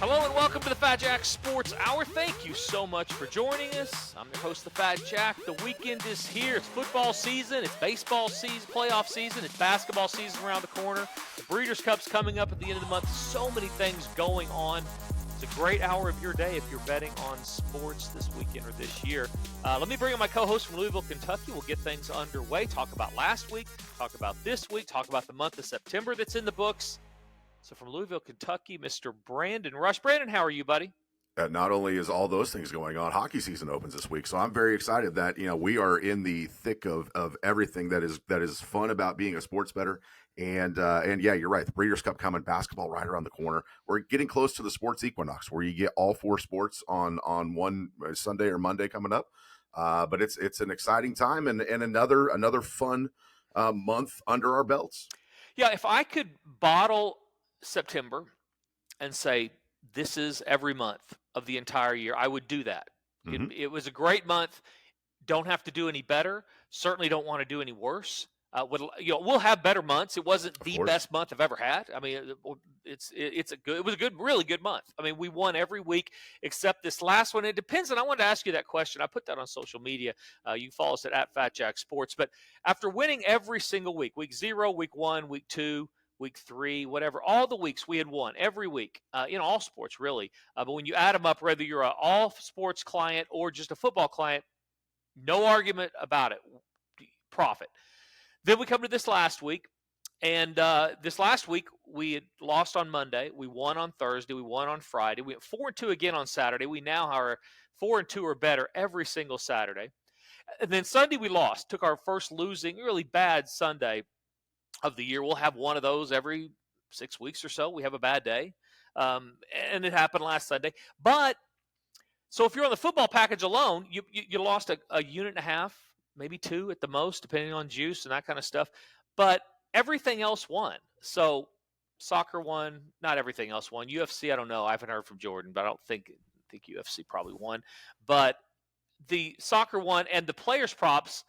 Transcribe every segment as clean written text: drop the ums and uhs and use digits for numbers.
Hello and welcome to the Fat Jack Sports Hour. Thank you so much for joining us. I'm your host, the Fat Jack. The weekend is here. It's football season. It's baseball season, playoff season. It's basketball season around the corner. The Breeders' Cup's coming up at the end of the month. So many things going on. It's a great hour of your day if you're betting on sports this weekend or this year. Let me bring in my co-host from Louisville, Kentucky. We'll get things underway. Talk about last week. Talk about this week. Talk about the month of September that's in the books. So from Louisville, Kentucky, Mr. Brandon Rush. Brandon, how are you, buddy? Not only is all those things going on, hockey season opens this week, so I'm very excited that we are in the thick of everything that is fun about being a sports bettor. And yeah, you're right. The Breeders' Cup coming, basketball right around the corner. We're getting close to the sports equinox, where you get all four sports on one Sunday or Monday coming up. But it's an exciting time and another fun month under our belts. Yeah, if I could bottle September and say this is every month of the entire year, I would do that. Mm-hmm. It was a great month. Don't have to do any better. Certainly don't want to do any worse. We'll have better months. It wasn't the best month I've ever had. I mean, it was a really good month. I mean, we won every week except this last one. It depends, and I wanted to ask you that question. I put that on social media. You can follow us at FatJackSports. But after winning every single week 0, week 1, week 2, week 3, whatever, all the weeks we had won every week in all sports, really. But when you add them up, whether you're an all sports client or just a football client, no argument about it. Profit. Then we come to this last week, and this last week we had lost on Monday. We won on Thursday. We won on Friday. We went 4-2 again on Saturday. We now are 4-2 or better every single Saturday. And then Sunday we lost. Took our first losing, really bad Sunday of the year. We'll have one of those every 6 weeks or so. We have a bad day, and it happened last Sunday. But so if you're on the football package alone, you lost a unit and a half, maybe 2 at the most, depending on juice and that kind of stuff. But everything else won. So soccer won. Not everything else won. UFC, I don't know. I haven't heard from Jordan, but I don't think UFC probably won. But the soccer won, and the players' props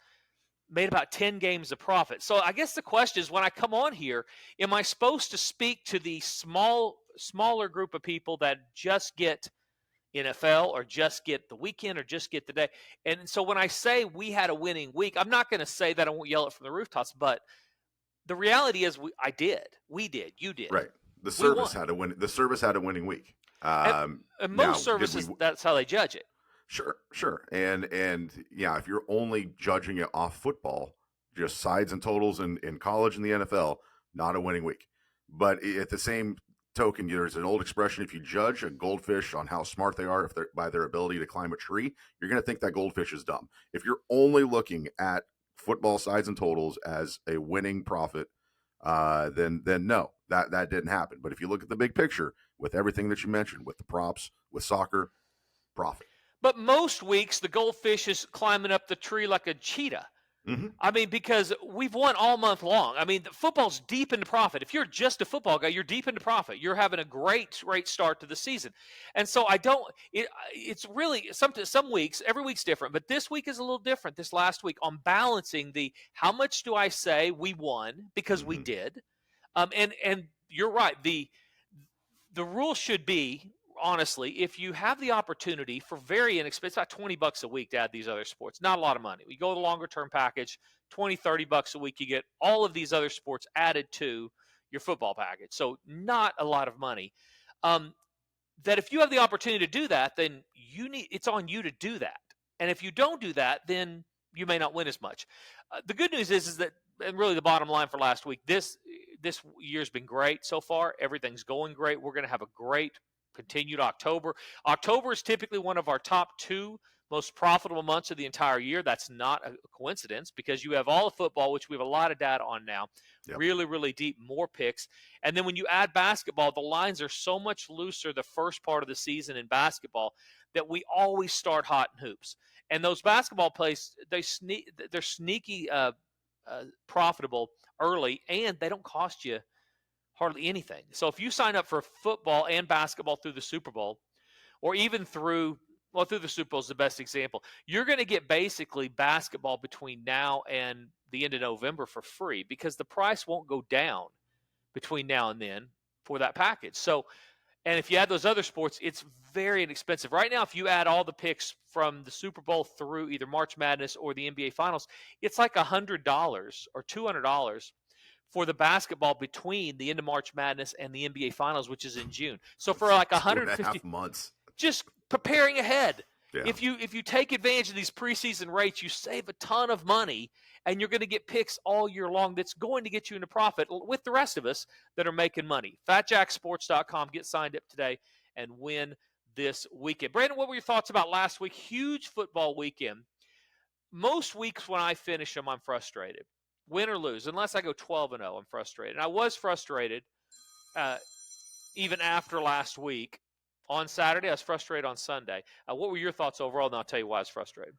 made about 10 games of profit. So I guess the question is, when I come on here, am I supposed to speak to the smaller group of people that just get NFL or just get the weekend or just get the day? And so when I say we had a winning week, I'm not going to say that I won't yell it from the rooftops, but the reality is we did, you did. Right. The service had a winning week. And most services, that's how they judge it. Sure. And yeah, if you're only judging it off football, just sides and totals in college and the NFL, not a winning week. But at the same token, there's an old expression: if you judge a goldfish on how smart they are, by their ability to climb a tree, you're going to think that goldfish is dumb. If you're only looking at football sides and totals as a winning profit, then no, that didn't happen. But if you look at the big picture with everything that you mentioned, with the props, with soccer, profit. But most weeks, the goldfish is climbing up the tree like a cheetah. Mm-hmm. I mean, because we've won all month long. I mean, football's deep into profit. If you're just a football guy, you're deep into profit. You're having a great start to the season. And so it's really some weeks, every week's different, but this week is a little different. This last week on balancing how much do I say we won because we did. And you're right. The rule should be, honestly, if you have the opportunity for very inexpensive, about $20 a week to add these other sports, not a lot of money. We go the longer term package, $20-$30 a week, you get all of these other sports added to your football package. So not a lot of money. That if you have the opportunity to do that, then it's on you to do that. And if you don't do that, then you may not win as much. The good news is that, and really the bottom line for last week, this year's been great so far. Everything's going great. We're going to have a great continued October. October is typically one of our top 2 most profitable months of the entire year. That's not a coincidence, because you have all of football, which we have a lot of data on now. Yep. Really, really deep, more picks. And then when you add basketball, the lines are so much looser the first part of the season in basketball that we always start hot in hoops. And those basketball plays, they're sneaky profitable early, and they don't cost you hardly anything. So if you sign up for football and basketball through the Super Bowl, or even through the Super Bowl is the best example, you're going to get basically basketball between now and the end of November for free, because the price won't go down between now and then for that package. So And if you add those other sports, it's very inexpensive. Right now, if you add all the picks from the Super Bowl through either March Madness or the NBA Finals, it's like $100 or $200 for the basketball between the end of March Madness and the NBA Finals, which is in June. So for like 2.5 months, just preparing ahead. yeah. If you take advantage of these preseason rates, you save a ton of money, and you're going to get picks all year long that's going to get you into profit with the rest of us that are making money. FatJackSports.com. Get signed up today and win this weekend. Brandon, what were your thoughts about last week? Huge football weekend. Most weeks when I finish them, I'm frustrated. Win or lose, unless I go 12-0, I'm frustrated. And I was frustrated even after last week. On Saturday, I was frustrated on Sunday. What were your thoughts overall? And I'll tell you why I was frustrated.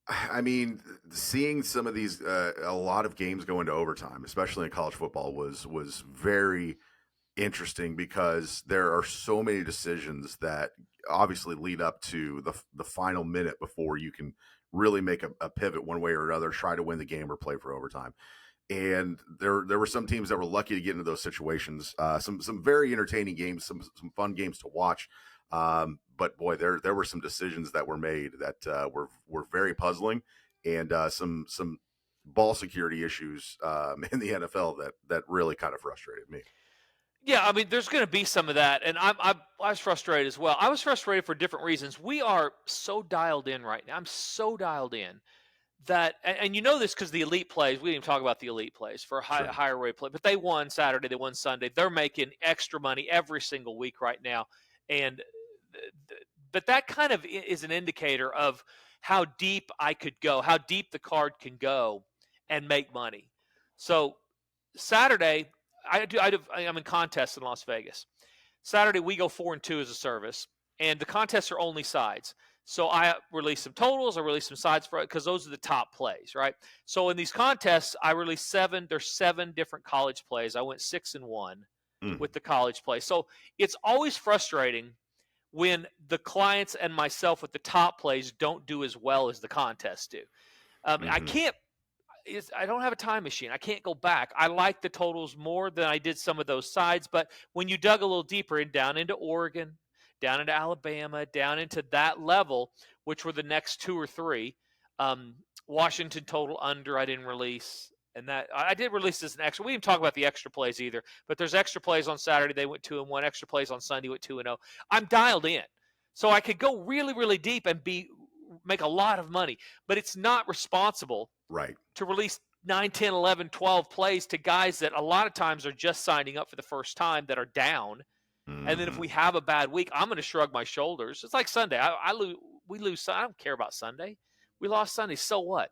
I mean, seeing some of these, a lot of games go into overtime, especially in college football, was very interesting because there are so many decisions that obviously lead up to the final minute before you can really make a pivot one way or another, try to win the game or play for overtime. And there were some teams that were lucky to get into those situations. Some very entertaining games, some fun games to watch. But boy, there were some decisions that were made that were very puzzling, and some ball security issues in the NFL that really kind of frustrated me. Yeah, I mean, there's going to be some of that, and I was frustrated as well. I was frustrated for different reasons. We are so dialed in right now. I'm so dialed in that, and you know this because the elite plays. We didn't even talk about the elite plays for higher rate play, but they won Saturday, they won Sunday. They're making extra money every single week right now, and but that kind of is an indicator of how deep I could go, how deep the card can go, and make money. So Saturday, I'm in contests in Las Vegas. Saturday we go 4-2 as a service, and the contests are only sides. So I release some totals, I release some sides for it because those are the top plays, right? So in these contests, I release 7. There's 7 different college plays. I went 6-1 with the college play. So it's always frustrating when the clients and myself with the top plays don't do as well as the contests do. I don't have a time machine. I can't go back. I like the totals more than I did some of those sides, but when you dug a little deeper and down into Oregon, down into Alabama, down into that level, which were the next 2 or 3, Washington total under I didn't release. And that I did release this an extra. We didn't talk about the extra plays either, but there's extra plays on Saturday. They went 2-1. Extra plays on Sunday went 2-0. I'm dialed in, so I could go really, really deep and make a lot of money. But it's not responsible, right, to release 9, 10, 11, 12 plays to guys that a lot of times are just signing up for the first time that are down. And then if we have a bad week, I'm going to shrug my shoulders. It's like Sunday. We lose. I don't care about Sunday. We lost Sunday. So what?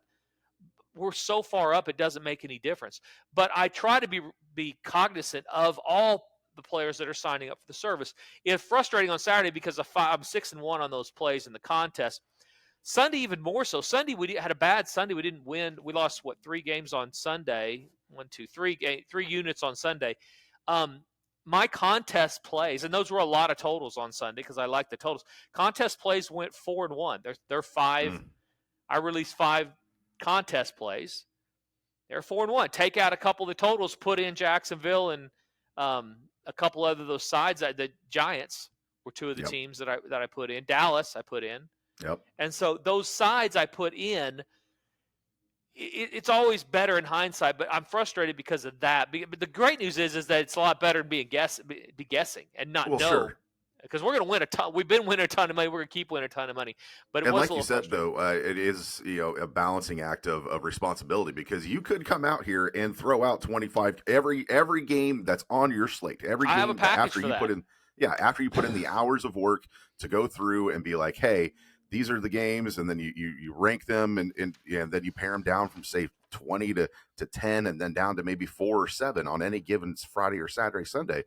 We're so far up, it doesn't make any difference. But I try to be cognizant of all the players that are signing up for the service. It's frustrating on Saturday because I'm 6-1 on those plays in the contest. Sunday even more so. Sunday we had a bad Sunday. We didn't win. We lost 3 games on Sunday. 3 units on Sunday. My contest plays, and those were a lot of totals on Sunday because I like the totals. Contest plays went 4-1. They're 5. I released 5 contest plays. They're 4-1. Take out a couple of the totals, put in Jacksonville and a couple other those sides. The Giants were 2 of the teams that I put in. Dallas I put in. Yep. And so those sides I put in, it's always better in hindsight, but I'm frustrated because of that. But the great news is that it's a lot better than be guessing and not know. Sure. Because we're going to win a ton. We've been winning a ton of money. We're going to keep winning a ton of money. But and like you said, though, it is a balancing act of responsibility because you could come out here and throw out 25 every game that's on your slate. Every game I have a package for that. After you put in the hours of work to go through and be like, hey, these are the games, and then you rank them and then you pare them down from say 20 to 10, and then down to maybe 4 or 7 on any given Friday or Saturday, Sunday.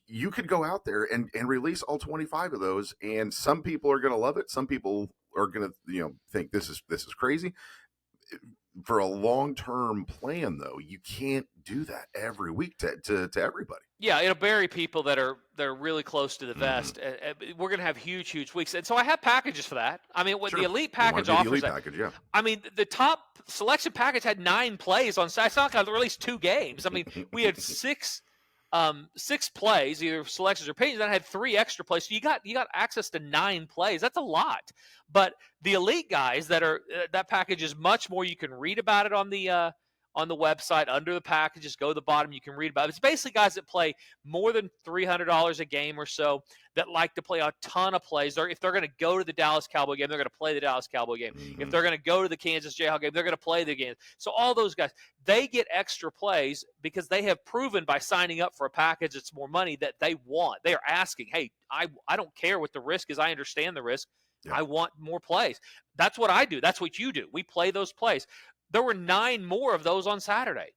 You could go out there and release all 25 of those, and some people are going to love it. Some people are going to think this is crazy. For a long-term plan, though, you can't do that every week to everybody. Yeah, it'll bury people that are really close to the vest. We're going to have huge weeks, and so I have packages for that. I mean, what the elite package offers, I mean, the top selection package had 9 plays on Saturday. It's not like I released 2 games. I mean, we had 6 6 plays, either selections or pages. Then I had 3 extra plays. So you got access to 9 plays. That's a lot. But the elite guys that package is much more. You can read about it on the website under the packages. Go to the bottom. You can read about it. It's basically guys that play more than $300 a game or so that like to play a ton of plays. If they're going to go to the Dallas Cowboy game, they're going to play the Dallas Cowboy game. Mm-hmm. If they're going to go to the Kansas Jayhawk game, they're going to play the game. So all those guys, they get extra plays because they have proven by signing up for a package that's more money that they want. They are asking, hey, I don't care what the risk is. I understand the risk. Yeah. I want more plays. That's what I do. That's what you do. We play those plays. There were 9 more of those on Saturday.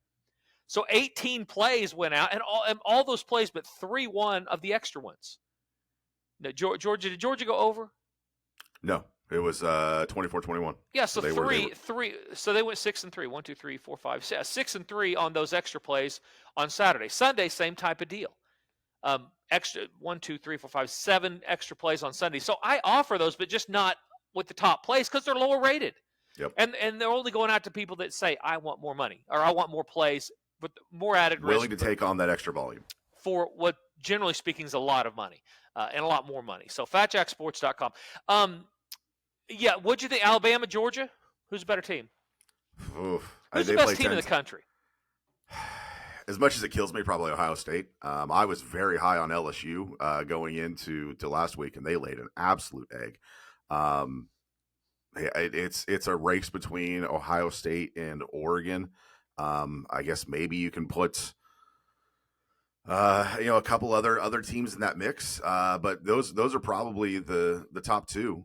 So 18 plays went out, and all those plays, but 3 won of the extra ones. Now, Georgia, did Georgia go over? No, it was 24-21. Yeah, so three. So they went 6-3. 1, 2, 3, 4, 5, 6-3 on those extra plays on Saturday. Sunday, same type of deal. Extra 1, 2, 3, 4, 5, 7 extra plays on Sunday. So I offer those, but just not with the top plays because they're lower rated. Yep. And they're only going out to people that say, I want more money or I want more plays with more added risk. Willing to take on that extra volume. For what, generally speaking, is a lot of money and a lot more money. So fatjacksports.com. Yeah, what'd you think? Alabama, Georgia? Who's a better team? Oof. Who's the best team in the country? As much as it kills me, probably Ohio State. I was very high on LSU going into last week, and they laid an absolute egg. It's a race between Ohio State and Oregon. I guess maybe you can put a couple other teams in that mix, but those are probably the top 2.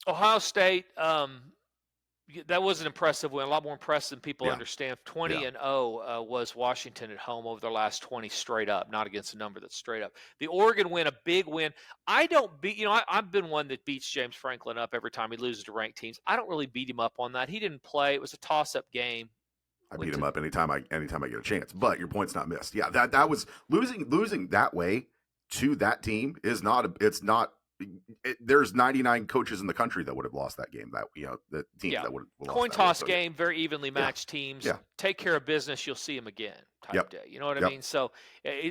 Ohio State, that was an impressive win, a lot more impressive than people understand. 20-0 was Washington at home over their last 20 straight up, not against a number that's straight up. The Oregon win, a big win. I've been one that beats James Franklin up every time he loses to ranked teams. I don't really beat him up on that. He didn't play. It was a toss-up game. I beat him up anytime I get a chance. But your point's not missed. Yeah, that was losing that way to that team is not. There's 99 coaches in the country that would have lost that game. The teams that would have coin toss game, very evenly matched teams. Yeah. Take care of business, you'll see them again. Type day. You know what I Yep. mean? So,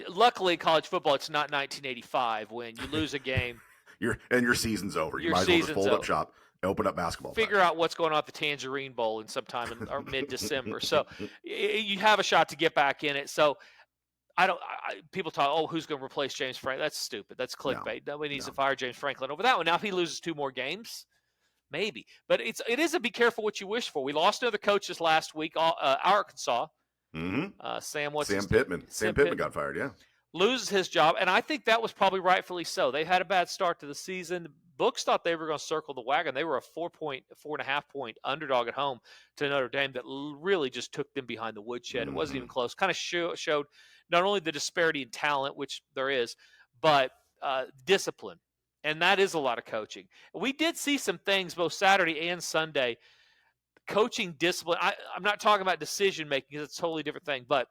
luckily, college football, it's not 1985 when you lose a game. your season's over. You might as well just fold up shop, open up basketball. Figure out what's going on at the Tangerine Bowl in sometime or mid-December. So you have a shot to get back in it. So people talk, who's going to replace James Franklin? That's stupid. That's clickbait. Nobody needs to fire James Franklin over that one. Now, if he loses 2 more games, maybe. But it is a be careful what you wish for. We lost another coach this last week, Arkansas. Mm-hmm. Sam Pittman. Sam Pittman got fired, yeah. Loses his job, and I think that was probably rightfully so. They had a bad start to the season. Books thought they were going to circle the wagon. They were a 4.5 point underdog at home to Notre Dame that really just took them behind the woodshed. It wasn't even close. Kind of showed not only the disparity in talent, which there is, but discipline. And that is a lot of coaching. We did see some things both Saturday and Sunday. Coaching discipline. I'm not talking about decision making because it's a totally different thing, but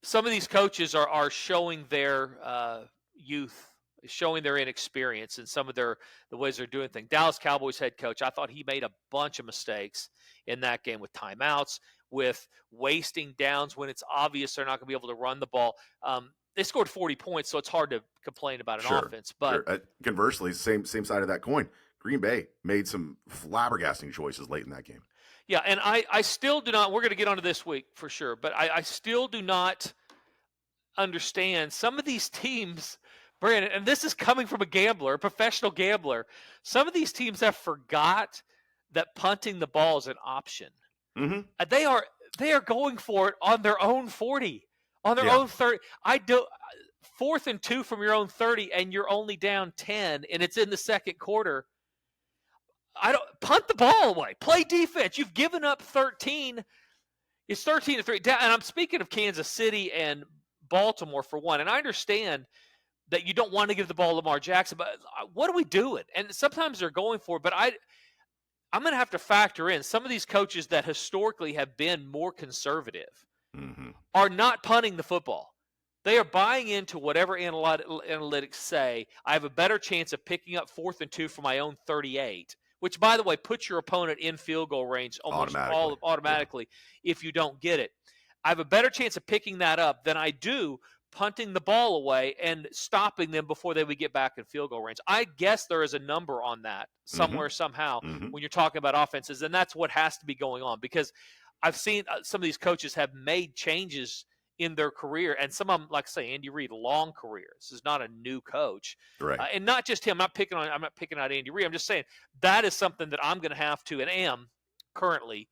some of these coaches are showing their youth, showing their inexperience in some of the ways they're doing things. Dallas Cowboys head coach, I thought he made a bunch of mistakes in that game with timeouts, with wasting downs when it's obvious they're not going to be able to run the ball. They scored 40 points, so it's hard to complain about an offense. But conversely, same side of that coin. Green Bay made some flabbergasting choices late in that game. Yeah, and I still do not – we're going to get onto this week for sure, but I still do not understand some of these teams, Brandon, and this is coming from a gambler, a professional gambler. Some of these teams have forgot that punting the ball is an option. Mm-hmm. They are going for it on their own 40, on their own 30. 4th and 2 from your own 30, and you're only down 10, and it's in the second quarter. Punt the ball away. Play defense. You've given up 13. It's 13-3. And I'm speaking of Kansas City and Baltimore for one. And I understand that you don't want to give the ball to Lamar Jackson, but what are we doing? And sometimes they're going for it, but I'm going to have to factor in some of these coaches that historically have been more conservative are not punting the football. They are buying into whatever analytics say. I have a better chance of picking up 4th and 2 from my own 38. Which, by the way, puts your opponent in field goal range almost automatically if you don't get it. I have a better chance of picking that up than I do punting the ball away and stopping them before they would get back in field goal range. I guess there is a number on that somewhere, somehow, when you're talking about offenses, and that's what has to be going on, because I've seen some of these coaches have made changes in their career, and some of them, like say Andy Reid, long career. This is not a new coach, Right. and not just him. I'm not picking out Andy Reid. I'm just saying that is something that I'm going to have to, and am currently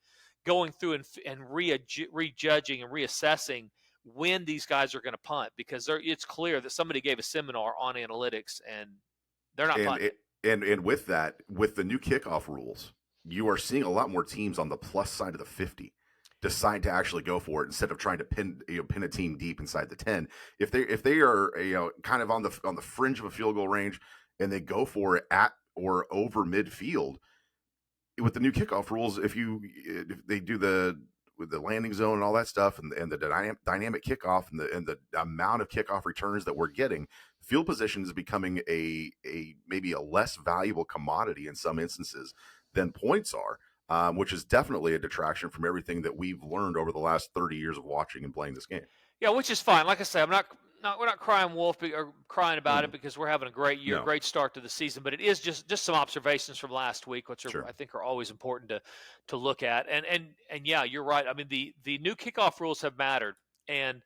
going through and rejudging and reassessing when these guys are going to punt, because it's clear that somebody gave a seminar on analytics and they're not punting. And with that, with the new kickoff rules, you are seeing a lot more teams on the plus side of the 50 decide to actually go for it instead of trying to pin a team deep inside the 10. If they are kind of on the fringe of a field goal range and they go for it at or over midfield, with the new kickoff rules, if they do with the landing zone and all that stuff, and the dynamic kickoff and the amount of kickoff returns that we're getting, field position is becoming a maybe a less valuable commodity in some instances than points are, which is definitely a detraction from everything that we've learned over the last 30 years of watching and playing this game. Yeah, which is fine. Like I say, we're not crying wolf or crying about it, because we're having a great year, great start to the season. But it is just some observations from last week, which are, I think, are always important to look at. And yeah, you're right. I mean, the new kickoff rules have mattered, and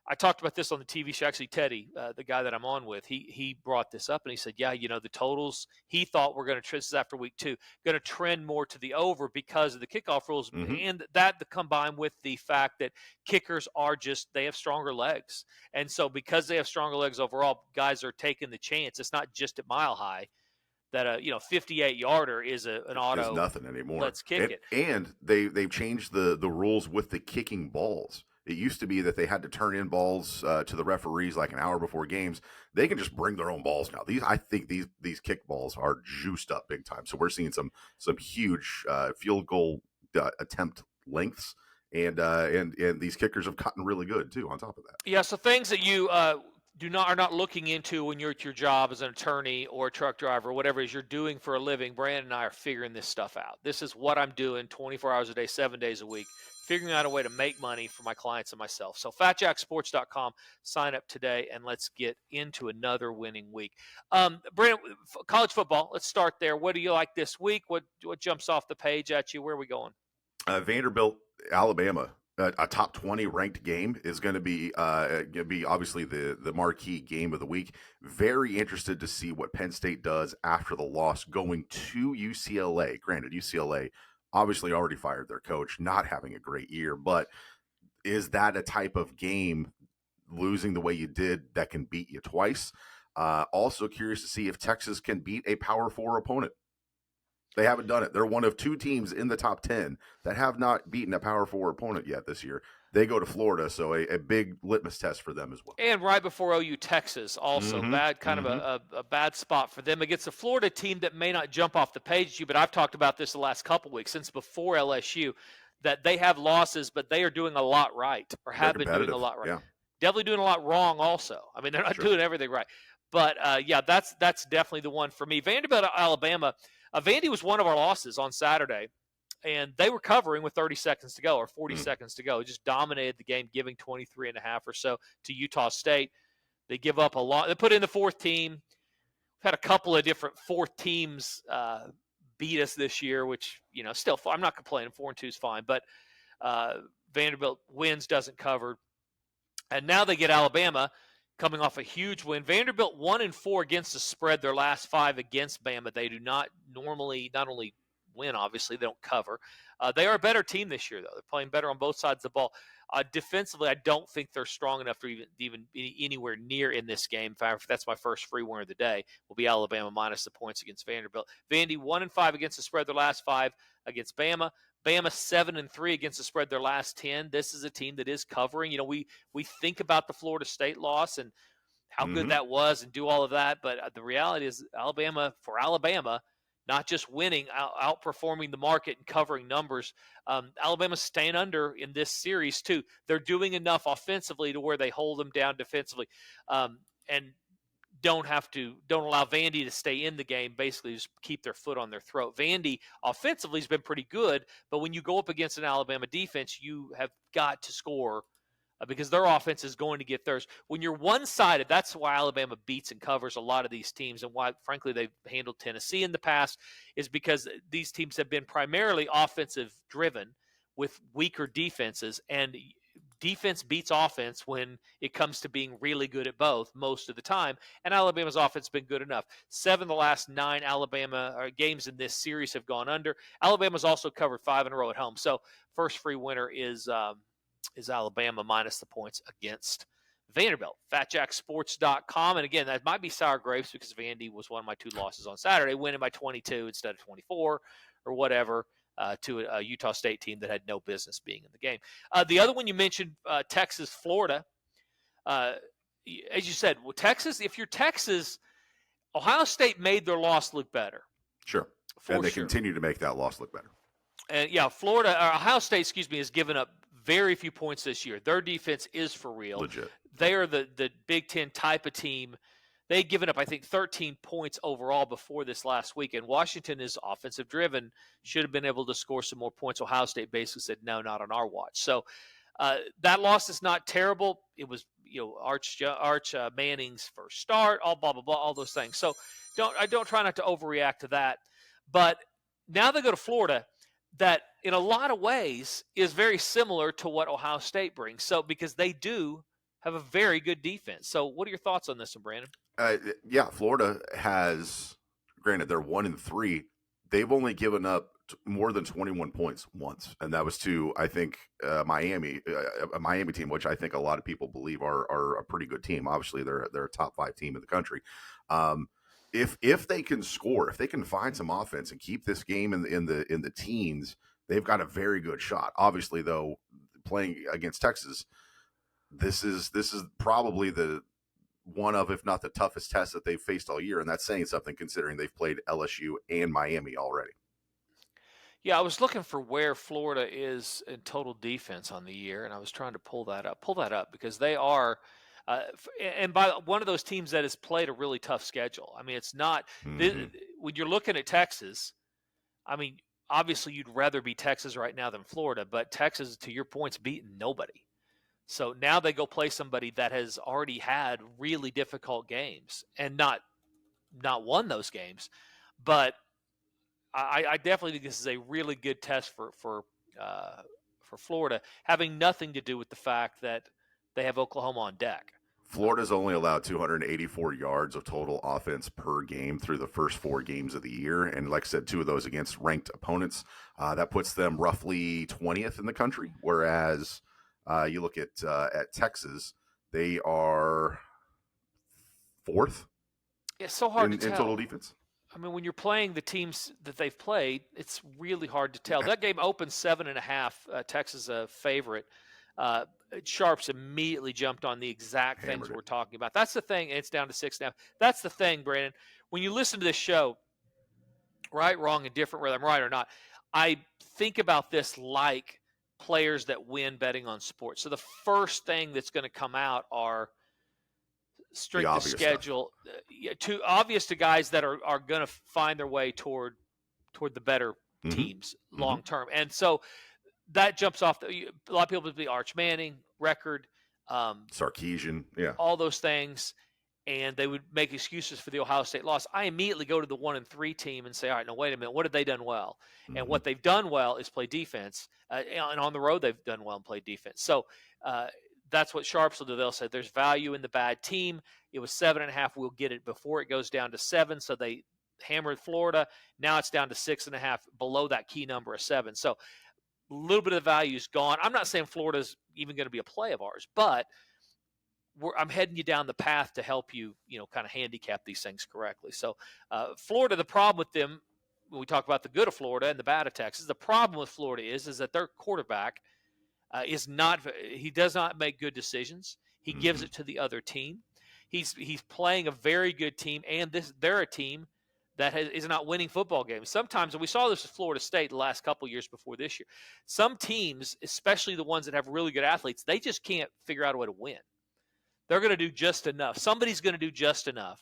I talked about this on the TV show. Actually, Teddy, the guy that I'm on with, he brought this up, and he said, yeah, the totals he thought were going to, this is after week 2, going to trend more to the over because of the kickoff rules, and that combined with the fact that kickers they have stronger legs, and so because they have stronger legs overall, guys are taking the chance. It's not just at Mile High that a 58-yarder is an auto. It's nothing anymore. Let's kick it. And they've changed the rules with the kicking balls. It used to be that they had to turn in balls to the referees like an hour before games. They can just bring their own balls now. I think these kick balls are juiced up big time. So we're seeing some huge field goal attempt lengths, and these kickers have gotten really good too. On top of that, yeah. So things that you are not looking into when you're at your job as an attorney or a truck driver or whatever it is you're doing for a living. Brandon and I are figuring this stuff out. This is what I'm doing 24 hours a day, 7 days a week, figuring out a way to make money for my clients and myself. So fatjacksports.com, sign up today, and let's get into another winning week. Brandon, college football, let's start there. What do you like this week? What jumps off the page at you? Where are we going? Vanderbilt, Alabama. A top 20 ranked game is going to be obviously the marquee game of the week. Very interested to see what Penn State does after the loss going to UCLA. Granted, UCLA obviously already fired their coach, not having a great year, but is that a type of game, losing the way you did, that can beat you twice? Also curious to see if Texas can beat a Power 4 opponent. They haven't done it. They're one of 2 teams in the top 10 that have not beaten a Power 4 opponent yet this year. They go to Florida, so a big litmus test for them as well. And right before OU, Texas, also bad, kind of a bad spot for them against a Florida team that may not jump off the page to you, but I've talked about this the last couple weeks, since before LSU, that they have losses, but they are doing a lot right, or have been doing a lot right. Yeah. Definitely doing a lot wrong also. I mean, they're not doing everything right. But, yeah, that's definitely the one for me. Vanderbilt, Alabama. Vandy was one of our losses on Saturday, and they were covering with 30 seconds to go or 40 seconds to go. Just dominated the game, giving 23 and a half or so to Utah State. They give up a lot. They put in the 4th team. We've had a couple of different 4th teams beat us this year, which, still, I'm not complaining. 4-2 is fine. But Vanderbilt wins, doesn't cover. And now they get Alabama coming off a huge win. Vanderbilt 1-4 against the spread their last 5 against Bama. They do not normally not only win, obviously, they don't cover. They are a better team this year, though. They're playing better on both sides of the ball. Defensively, I don't think they're strong enough to even be anywhere near in this game. In fact, that's my first free winner of the day, will be Alabama minus the points against Vanderbilt. Vandy 1-5 against the spread their last 5 against Bama. Bama 7-3 against the spread their last 10. This is a team that is covering. We think about the Florida State loss and how good that was and do all of that, but the reality is Alabama, not just winning, outperforming the market and covering numbers. Alabama's staying under in this series too. They're doing enough offensively to where they hold them down defensively, and don't allow Vandy to stay in the game, basically just keep their foot on their throat. Vandy offensively has been pretty good, but when you go up against an Alabama defense, you have got to score because their offense is going to get theirs. When you're one-sided, that's why Alabama beats and covers a lot of these teams, and why, frankly, they've handled Tennessee in the past, is because these teams have been primarily offensive-driven with weaker defenses, and defense beats offense when it comes to being really good at both most of the time, and Alabama's offense has been good enough. 7 of the last 9 Alabama games in this series have gone under. Alabama's also covered 5 in a row at home, so first free winner is Alabama minus the points against Vanderbilt. FatJackSports.com. And again, that might be sour grapes because Vandy was one of my 2 losses on Saturday, winning by 22 instead of 24 or whatever to a Utah State team that had no business being in the game. The other one you mentioned, Texas, Florida. As you said, well, Texas, if you're Texas, Ohio State made their loss look better. Sure. And they continue to make that loss look better. And yeah, Ohio State, has given up very few points this year. Their defense is for real. Legit. They are the Big Ten type of team. They'd given up, I think, 13 points overall before this last week. And Washington is offensive driven, should have been able to score some more points. Ohio State basically said, no, not on our watch. So that loss is not terrible. It was, Arch Manning's first start, all blah, blah, blah, all those things. So don't try not to overreact to that. But now they go to Florida, that in a lot of ways is very similar to what Ohio State brings. So because they do have a very good defense. So what are your thoughts on this one, Brandon? Yeah, Florida has, granted, they're 1-3. They've only given up more than 21 points once, and that was to, I think, Miami, a Miami team, which I think a lot of people believe are a pretty good team. Obviously, they're a top 5 team in the country. If they can score, if they can find some offense and keep this game in the teens, they've got a very good shot. Obviously, though, playing against Texas, this is probably the one of, if not the toughest test that they've faced all year, and that's saying something considering they've played LSU and Miami already. Yeah, I was looking for where Florida is in total defense on the year, and I was trying to pull that up because they are. And by one of those teams that has played a really tough schedule. I mean, it's not when you're looking at Texas. I mean, obviously you'd rather be Texas right now than Florida, but Texas, to your point's beaten nobody. So now they go play somebody that has already had really difficult games and not won those games. But I definitely think this is a really good test for Florida, having nothing to do with the fact that they have Oklahoma on deck. Florida's only allowed 284 yards of total offense per game through the first 4 games of the year. And like I said, 2 of those against ranked opponents. That puts them roughly 20th in the country. Whereas you look at Texas, they are 4th. It's so hard to tell. In total defense. I mean, when you're playing the teams that they've played, it's really hard to tell. That game opened 7.5. Texas a favorite. Sharps immediately jumped on the exact things we're talking about. That's the thing. And it's down to 6.5. That's the thing, Brandon. When you listen to this show, right, wrong, and different, whether I'm right or not, I think about this like players that win betting on sports. So the first thing that's going to come out are strength of schedule, too obvious to guys that are going to find their way toward the better teams long term. And so that jumps off. A lot of people would be Arch Manning record, Sarkisian, all those things, and they would make excuses for the Ohio State loss. I immediately go to the 1-3 team and say, all right, now wait a minute, what have they done well? And what they've done well is play defense, and on the road they've done well and play defense. So that's what Sharps will do. They'll say there's value in the bad team. It was 7.5. We'll get it before it goes down to 7. So they hammered Florida. Now it's down to 6.5, below that key number of 7. So a little bit of the value is gone. I'm not saying Florida's even going to be a play of ours, but I'm heading you down the path to help you, kind of handicap these things correctly. So Florida, the problem with them, when we talk about the good of Florida and the bad of Texas, the problem with Florida is that their quarterback he does not make good decisions. He gives it to the other team. He's playing a very good team, and they're a team that is not winning football games. Sometimes, and we saw this with Florida State the last couple of years before this year, some teams, especially the ones that have really good athletes, they just can't figure out a way to win. They're going to do just enough. Somebody's going to do just enough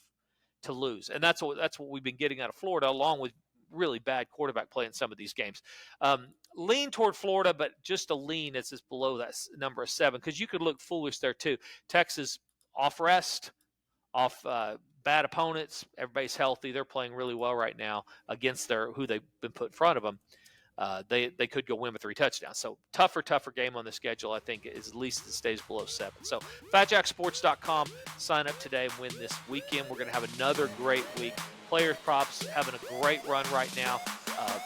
to lose, and that's what we've been getting out of Florida, along with really bad quarterback play in some of these games. Lean toward Florida, but just a lean as it's below that number of 7, because you could look foolish there too. Texas off rest, off bad opponents. Everybody's healthy. They're playing really well right now against who they've been put in front of them. They could go win with 3 touchdowns. So tougher game on the schedule, I think, is at least it stays below 7. So FatJackSports.com, sign up today and win this weekend. We're going to have another great week. Player props having a great run right now.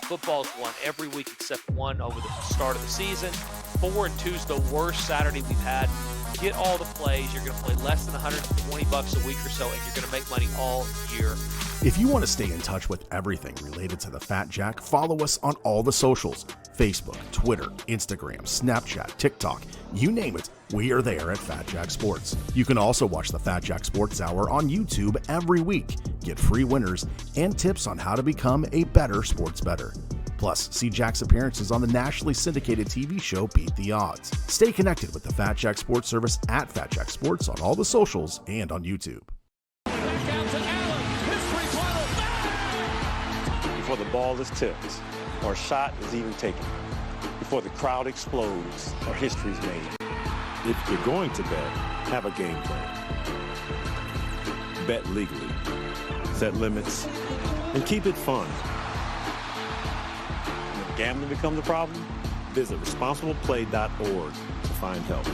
Football's won every week except one over the start of the season. 4-2 is the worst Saturday we've had. Get all the plays. You're going to play less than $120 a week or so, and you're going to make money all year. If you want to stay in touch with everything related to the Fat Jack, follow us on all the socials: Facebook, Twitter, Instagram, Snapchat, TikTok, you name it, we are there at Fat Jack Sports. You can also watch the Fat Jack Sports Hour on YouTube every week. Get free winners and tips on how to become a better sports bettor. Plus, see Jack's appearances on the nationally syndicated TV show Beat the Odds. Stay connected with the Fat Jack Sports Service at Fat Jack Sports on all the socials and on YouTube. Before the ball is tipped or a shot is even taken, before the crowd explodes or history's made. If you're going to bet, have a game plan. Bet legally, set limits, and keep it fun. When gambling becomes a problem, visit responsibleplay.org to find help.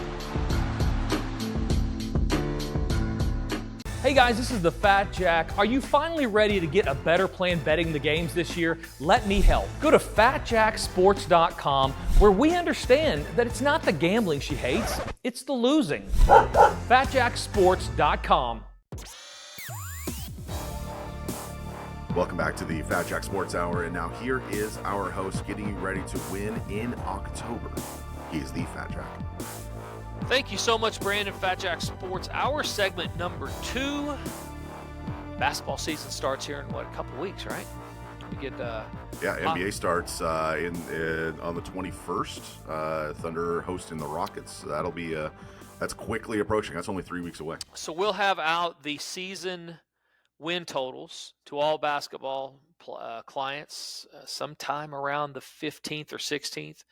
Hey guys, this is the Fat Jack. Are you finally ready to get a better plan betting the games this year? Let me help. Go to FatJackSports.com, where we understand that it's not the gambling she hates, it's the losing. FatJackSports.com. Welcome back to the Fat Jack Sports Hour, and now here is our host getting you ready to win in October. He is the Fat Jack. Thank you so much, Brandon. Fat Jack Sports Hour, segment number 2. Basketball season starts here in, a couple weeks, right? We get NBA starts on the 21st. Thunder hosting the Rockets. That'll be that's quickly approaching. That's only 3 weeks away. So we'll have out the season win totals to all basketball clients sometime around the 15th or 16th.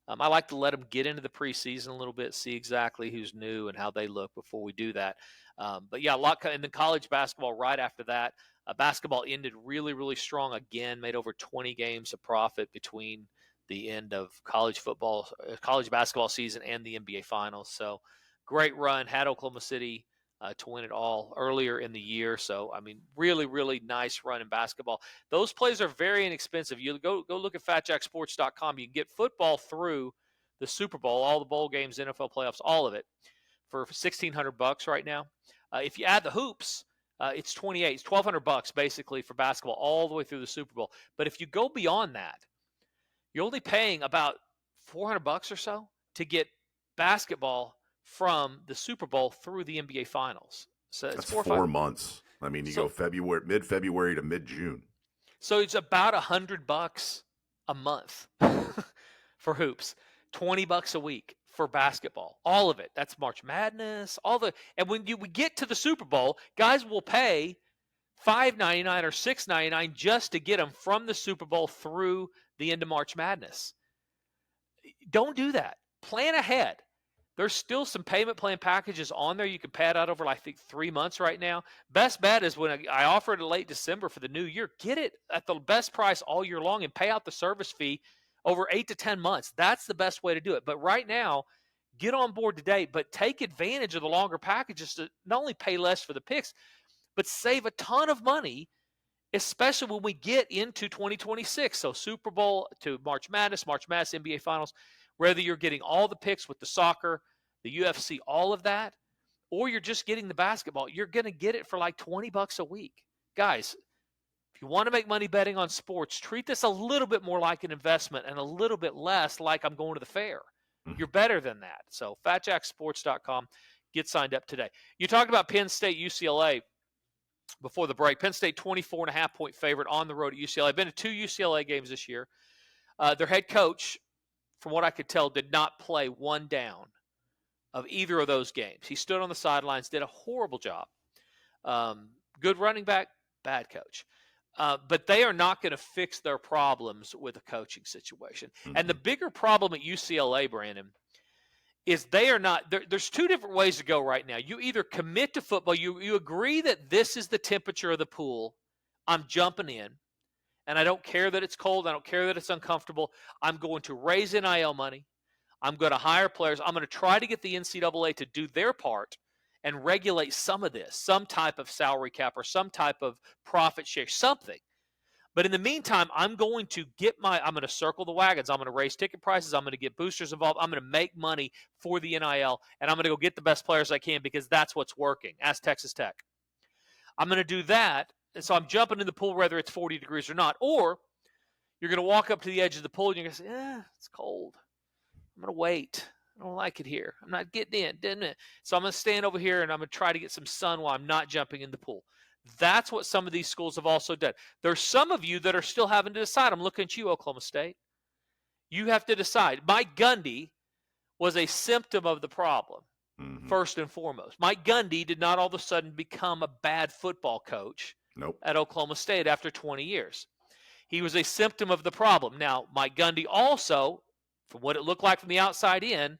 I like to let them get into the preseason a little bit, see exactly who's new and how they look before we do that. But yeah, a lot. And then college basketball right after that. Basketball ended really, really strong again, made over 20 games of profit between the end of college basketball season and the NBA Finals. So great run. Had Oklahoma City to win it all earlier in the year. So, I mean, really, really nice run in basketball. Those plays are very inexpensive. You go look at FatJackSports.com. You can get football through the Super Bowl, all the bowl games, NFL playoffs, all of it for $1,600 right now. If you add the hoops, it's $2,800. It's $1,200 basically for basketball all the way through the Super Bowl. But if you go beyond that, you're only paying about $400 or so to get basketball from the Super Bowl through the NBA Finals. So it's That's 4 months. I mean, you go mid-February to mid-June. So it's about $100 a month for hoops, $20 a week for basketball. All of it. That's March Madness. And when we get to the Super Bowl, guys will pay $5.99 or $6.99 just to get them from the Super Bowl through the end of March Madness. Don't do that. Plan ahead. There's still some payment plan packages on there. You can pay it out over, I think, 3 months right now. Best bet is when I offer it in late December for the new year. Get it at the best price all year long and pay out the service fee over 8 to 10 months. That's the best way to do it. But right now, get on board today, but take advantage of the longer packages to not only pay less for the picks, but save a ton of money, especially when we get into 2026. So Super Bowl to March Madness, NBA Finals. Whether you're getting all the picks with the soccer, the UFC, all of that, or you're just getting the basketball, you're going to get it for like $20 a week. Guys, if you want to make money betting on sports, treat this a little bit more like an investment and a little bit less like I'm going to the fair. You're better than that. So FatJackSports.com, get signed up today. You talked about Penn State, UCLA before the break. Penn State 24.5-point favorite on the road at UCLA. I've been to 2 UCLA games this year. Their head coach, from what I could tell, did not play one down of either of those games. He stood on the sidelines, did a horrible job. Good running back, bad coach. But they are not going to fix their problems with a coaching situation. Mm-hmm. And the bigger problem at UCLA, Brandon, is they are not there's two different ways to go right now. You either commit to football, you agree that this is the temperature of the pool, I'm jumping in, and I don't care that it's cold, I don't care that it's uncomfortable. I'm going to raise NIL money, I'm going to hire players, I'm going to try to get the NCAA to do their part and regulate some of this, some type of salary cap or some type of profit share, something. But in the meantime, I'm going to circle the wagons. I'm going to raise ticket prices. I'm going to get boosters involved. I'm going to make money for the NIL, and I'm going to go get the best players I can because that's what's working. Ask Texas Tech. I'm going to do that, and so I'm jumping in the pool whether it's 40 degrees or not. Or you're going to walk up to the edge of the pool, and you're going to say, it's cold. I'm going to wait. I don't like it here. I'm not getting in, didn't it? So I'm going to stand over here, and I'm going to try to get some sun while I'm not jumping in the pool. That's what some of these schools have also done. There's some of you that are still having to decide. I'm looking at you, Oklahoma State. You have to decide. Mike Gundy was a symptom of the problem, first and foremost. Mike Gundy did not all of a sudden become a bad football coach at Oklahoma State after 20 years. He was a symptom of the problem. Now, Mike Gundy also, from what it looked like from the outside in,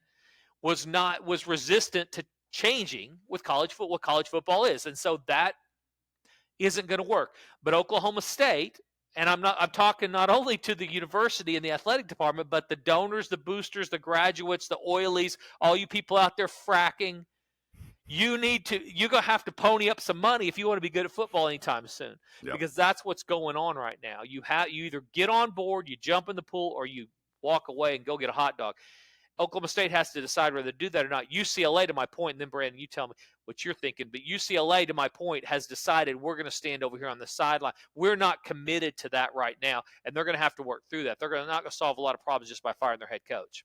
was resistant to changing with college football, what college football is. And so that isn't going to work. But Oklahoma State, and I'm talking not only to the university and the athletic department, but the donors, the boosters, the graduates, the oilies, all you people out there fracking, you're going to have to pony up some money if you want to be good at football anytime soon. Yep. Because that's what's going on right now. You either get on board, you jump in the pool, or you walk away and go get a hot dog. Oklahoma State has to decide whether to do that or not. UCLA, to my point, and then, Brandon, you tell me what you're thinking, but UCLA, to my point, has decided we're going to stand over here on the sideline. We're not committed to that right now, and they're going to have to work through that. They're not going to solve a lot of problems just by firing their head coach.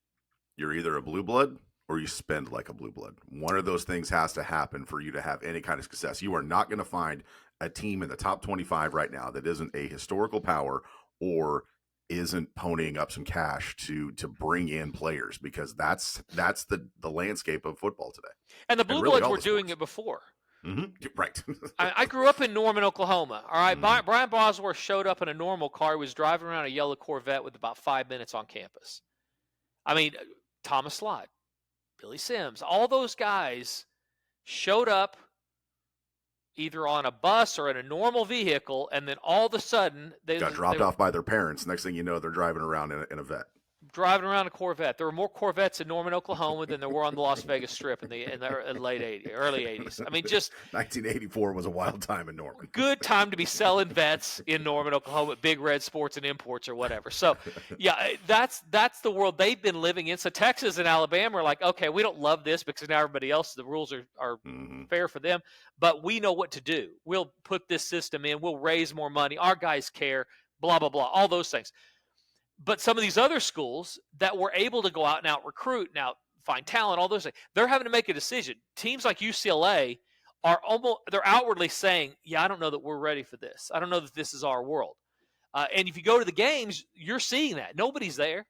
You're either a blue blood or you spend like a blue blood. One of those things has to happen for you to have any kind of success. You are not going to find a team in the top 25 right now that isn't a historical power or isn't ponying up some cash to bring in players, because that's the landscape of football today. And the Blue Bloods were doing it before. Mm-hmm. Right. I grew up in Norman, Oklahoma. All right. Mm-hmm. Brian Bosworth showed up in a normal car. He was driving around a yellow Corvette with about 5 minutes on campus. I mean, Thomas Slott, Billy Sims, all those guys showed up either on a bus or in a normal vehicle, and then all of a sudden they got dropped off by their parents. Next thing you know, they're driving around in a vet. Driving around a Corvette. There were more Corvettes in Norman, Oklahoma than there were on the Las Vegas Strip in the late 80s, early 80s. I mean, just 1984 was a wild time in Norman. Good time to be selling vets in Norman, Oklahoma, at Big Red Sports and Imports or whatever. So, yeah, that's the world they've been living in. So Texas and Alabama are like, okay, we don't love this because now everybody else, the rules are fair for them, but we know what to do. We'll put this system in. We'll raise more money. Our guys care, blah, blah, blah, all those things. But some of these other schools that were able to go out and out recruit, now find talent, all those things, they're having to make a decision. Teams like UCLA they're outwardly saying, yeah, I don't know that we're ready for this. I don't know that this is our world. And if you go to the games, you're seeing that. Nobody's there.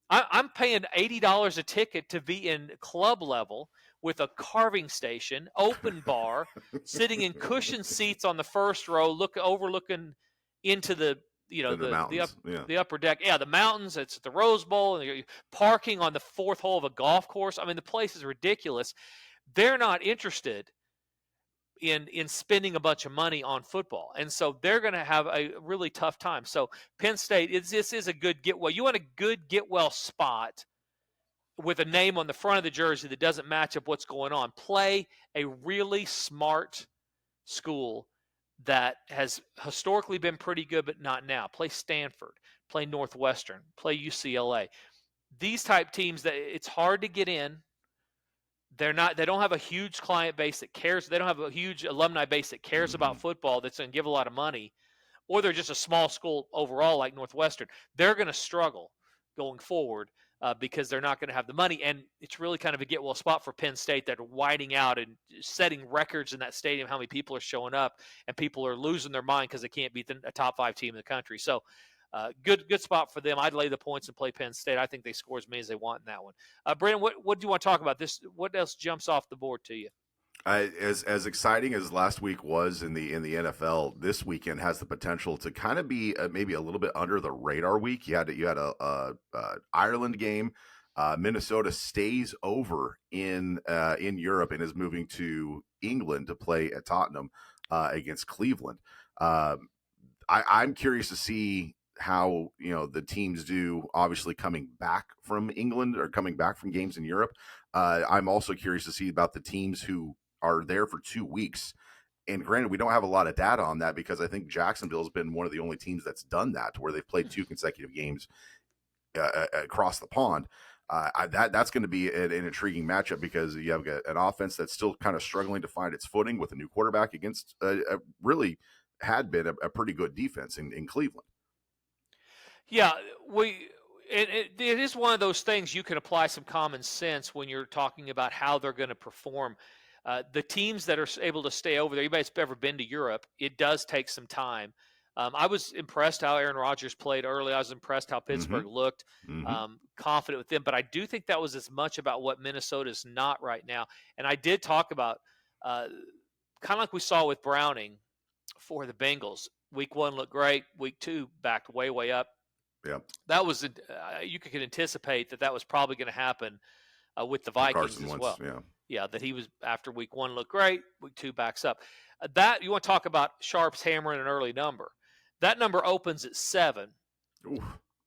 I'm paying $80 a ticket to be in club level with a carving station, open bar, sitting in cushioned seats on the first row, overlooking into the the upper deck. Yeah, the mountains. It's at the Rose Bowl, and you're parking on the fourth hole of a golf course. I mean, the place is ridiculous. They're not interested in spending a bunch of money on football, and so they're going to have a really tough time. So Penn State, this is a good get well. You want a good get well spot with a name on the front of the jersey that doesn't match up what's going on. Play a really smart school that has historically been pretty good, but not now. Play Stanford, play Northwestern, play UCLA. These type teams that it's hard to get in. They don't have a huge client base that cares. They don't have a huge alumni base that cares about football that's going to give a lot of money, or they're just a small school overall like Northwestern. They're going to struggle going forward because they're not going to have the money. And it's really kind of a get well spot for Penn State that are whiting out and setting records in that stadium, how many people are showing up, and people are losing their mind because they can't beat a top 5 team in the country. So good spot for them. I'd lay the points and play Penn State. I think they score as many as they want in that one. Brandon, what do you want to talk about? What else jumps off the board to you? As exciting as last week was in the NFL, this weekend has the potential to kind of be maybe a little bit under the radar week. You had a Ireland game. Minnesota stays over in Europe and is moving to England to play at Tottenham against Cleveland. I'm curious to see how the teams do. Obviously, coming back from England or coming back from games in Europe. I'm also curious to see about the teams who are there for 2 weeks. And granted, we don't have a lot of data on that because I think Jacksonville has been one of the only teams that's done that, where they've played 2 consecutive games across the pond. That's going to be an intriguing matchup because you have an offense that's still kind of struggling to find its footing with a new quarterback against really had been a pretty good defense in Cleveland. Yeah, it is one of those things you can apply some common sense when you're talking about how they're going to perform. The teams that are able to stay over there, anybody's ever been to Europe, it does take some time. I was impressed how Aaron Rodgers played early. I was impressed how Pittsburgh looked, confident with them. But I do think that was as much about what Minnesota is not right now. And I did talk about kind of like we saw with Browning for the Bengals. Week 1 looked great. Week 2 backed way up. Yeah, that was you could anticipate that was probably going to happen with the Vikings as well. Yeah, that he was after week 1 looked great, week 2 backs up. That you want to talk about Sharps hammering an early number. That number opens at 7,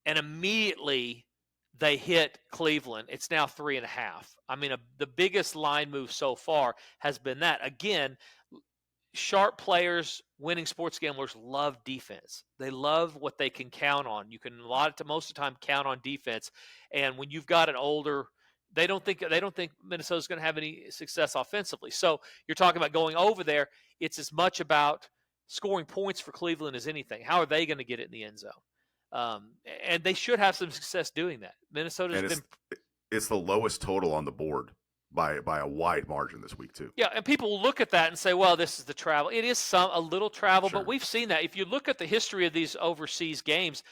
and immediately they hit Cleveland. It's now 3.5. I mean, the biggest line move so far has been that. Again, sharp players, winning sports gamblers love defense. They love what they can count on. You can most of the time count on defense. And when you've got an older, they don't think Minnesota's going to have any success offensively. So you're talking about going over there. It's as much about scoring points for Cleveland as anything. How are they going to get it in the end zone? And they should have some success doing that. It's the lowest total on the board by a wide margin this week too. Yeah, and people will look at that and say, well, this is the travel. It is a little travel, sure, but we've seen that. If you look at the history of these overseas games,